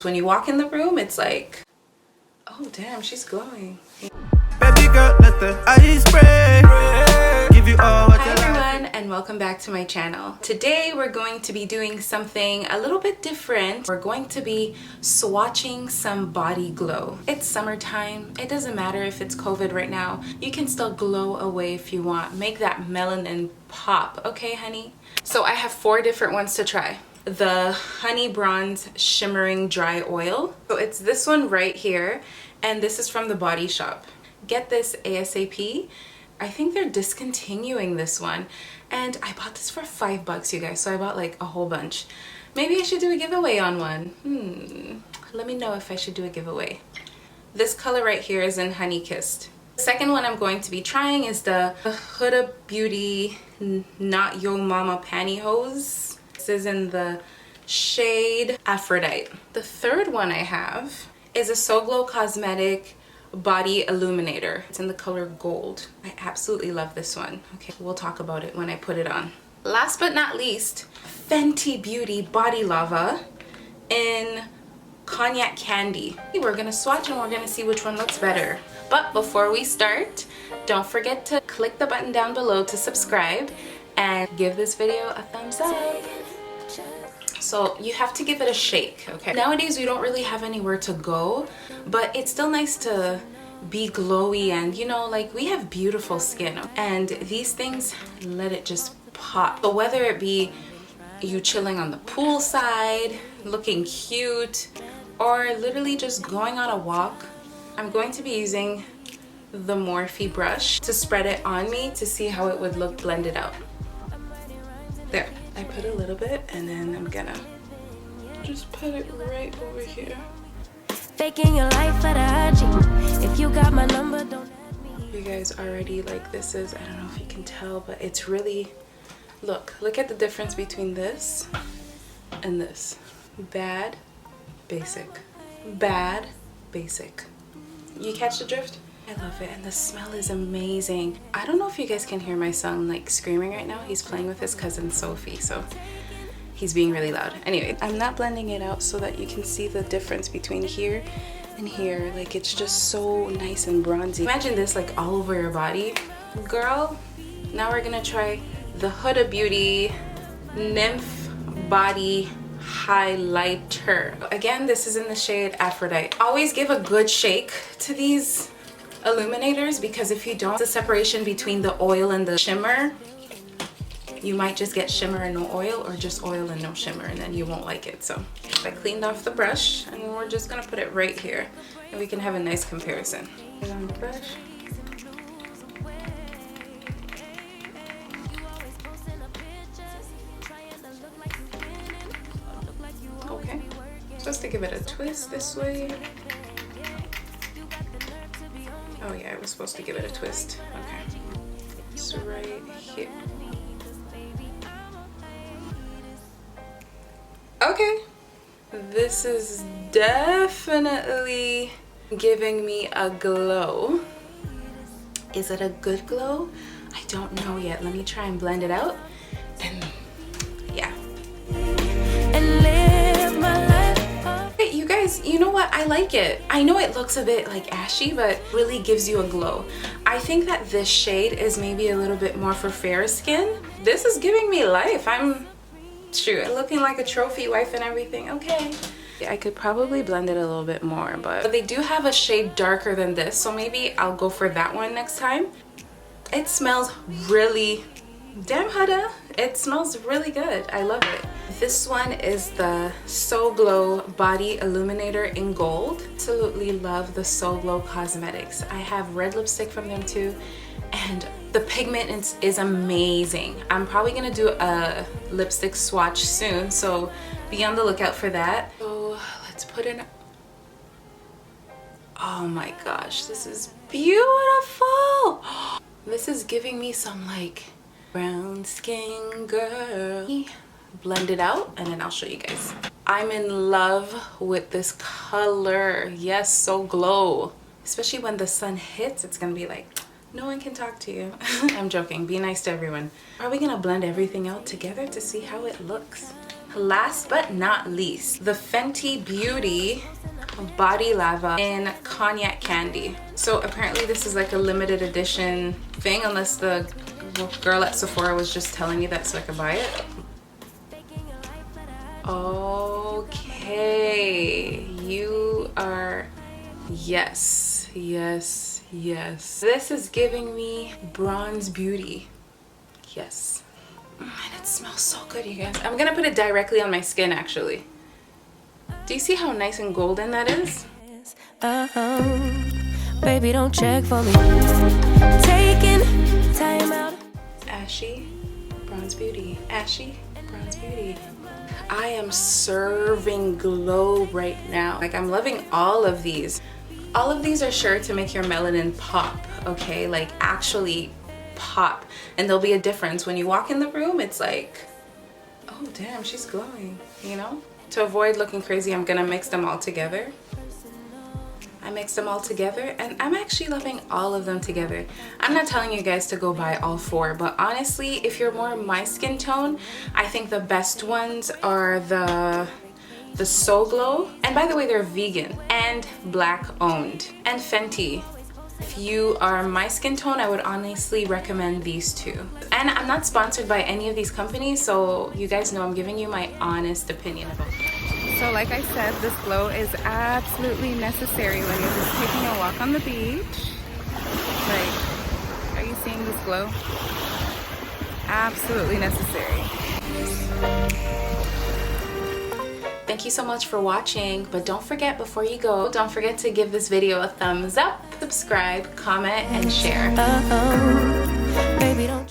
When you walk in the room, it's like, oh damn, she's glowing. Baby girl, let the ice spray. Give you all what Hi you everyone, and welcome back to my channel. Today we're going to be doing something a little bit different. We're going to be swatching some body glow. It's summertime. It doesn't matter if it's COVID right now. You can still glow away if you want. Make that melanin pop, okay honey? So I have 4 different ones to try. The Honey Bronze Shimmering Dry Oil. So it's this one right here, and this is from the Body Shop. Get this ASAP. I think they're discontinuing this one, and I bought this for $5, you guys, so I bought like a whole bunch. Maybe I should do a giveaway on one. Let me know if I should do a giveaway. This color right here is in Honey Kissed. The second one I'm going to be trying is the Huda Beauty N.Y.M.P.H pantyhose. This is in the shade Aphrodite. The third one I have is a SOGLO Cosmetic Body Illuminator. It's in the color gold. I absolutely love this one. Okay, we'll talk about it when I put it on. Last but not least, Fenty Beauty Body Lava in Cognac Candy. We're gonna swatch and we're gonna see which one looks better. But before we start, don't forget to click the button down below to subscribe and give this video a thumbs up. So you have to give it a shake, okay? Nowadays we don't really have anywhere to go, but it's still nice to be glowy, and you know, like, we have beautiful skin, and these things let it just pop. So whether it be you chilling on the pool side, looking cute, or literally just going on a walk, I'm going to be using the Morphe brush to spread it on me to see how it would look blended out. There, I put a little bit, and then I'm gonna just put it right over here. Faking your life at IG. If you got my number, don't add me. You guys already, like, this is, I don't know if you can tell, but it's really, look at the difference between this and this. Bad, basic. Bad, basic. You catch the drift? I love it, and the smell is amazing. I don't know if you guys can hear my son like screaming right now. He's playing with his cousin Sophie, so he's being really loud. Anyway, I'm not blending it out so that you can see the difference between here and here. Like, it's just so nice and bronzy. Imagine this like all over your body. Girl, now we're gonna try the Huda Beauty Nymph Body Highlighter. Again, this is in the shade Aphrodite. Always give a good shake to these illuminators, because if you don't, the separation between the oil and the shimmer, you might just get shimmer and no oil, or just oil and no shimmer, and then you won't like it. So I cleaned off the brush, and we're just gonna put it right here, and we can have a nice comparison. Put it on the brush. Okay, just to give it a twist this way. Oh yeah, I was supposed to give it a twist. Okay. It's right here. Okay. This is definitely giving me a glow. Is it a good glow? I don't know yet. Let me try and blend it out. And yeah. And live my life. Hey, you guys, you know what? I like it. I know it looks a bit like ashy, but really gives you a glow. I think that this shade is maybe a little bit more for fair skin. This is giving me life. I'm looking like a trophy wife and everything. Okay. I could probably blend it a little bit more, but they do have a shade darker than this, so maybe I'll go for that one next time. It smells really, damn Huda, it smells really good. I love it. This one is the SOGLO Body Illuminator in gold. Absolutely love the SOGLO Cosmetics. I have red lipstick from them too, and the pigment is amazing. I'm probably gonna do a lipstick swatch soon, so be on the lookout for that. So let's put in. Oh my gosh, this is beautiful. This is giving me some like brown skin girl. Blend it out, and then I'll show you guys. I'm in love with this color. Yes, SOGLO. Especially when the sun hits, it's gonna be like, no one can talk to you. I'm joking. Be nice to everyone. Are we gonna blend everything out together to see how it looks? last but not least, the Fenty Beauty Body Lava in Cognac Candy. So apparently this is like a limited edition thing, unless the girl at Sephora was just telling me that so I could buy it. Okay, you are, yes, yes, yes. This is giving me bronze beauty. Yes. And it smells so good, you guys. I'm gonna put it directly on my skin, actually. Do you see how nice and golden that is? Baby, don't check for me. Taking time out. Ashy, bronze beauty. Ashy, bronze beauty. I am serving glow right now. Like, I'm loving all of these. All of these are sure to make your melanin pop, okay? Like, actually pop. And there'll be a difference. When you walk in the room, it's like, oh damn, she's glowing, you know? To avoid looking crazy, I'm gonna mix them all together. I mixed them all together and I'm actually loving all of them together. I'm not telling you guys to go buy all 4, but honestly, if you're more my skin tone, I think the best ones are the SOGLO. And by the way, they're vegan and black owned. And Fenty. If you are my skin tone, I would honestly recommend these 2. And I'm not sponsored by any of these companies, so you guys know I'm giving you my honest opinion about them. So like I said, this glow is absolutely necessary when you're just taking a walk on the beach. Like, are you seeing this glow? Absolutely necessary. Thank you so much for watching, but don't forget, before you go, don't forget to give this video a thumbs up, subscribe, comment, and share. Baby, don't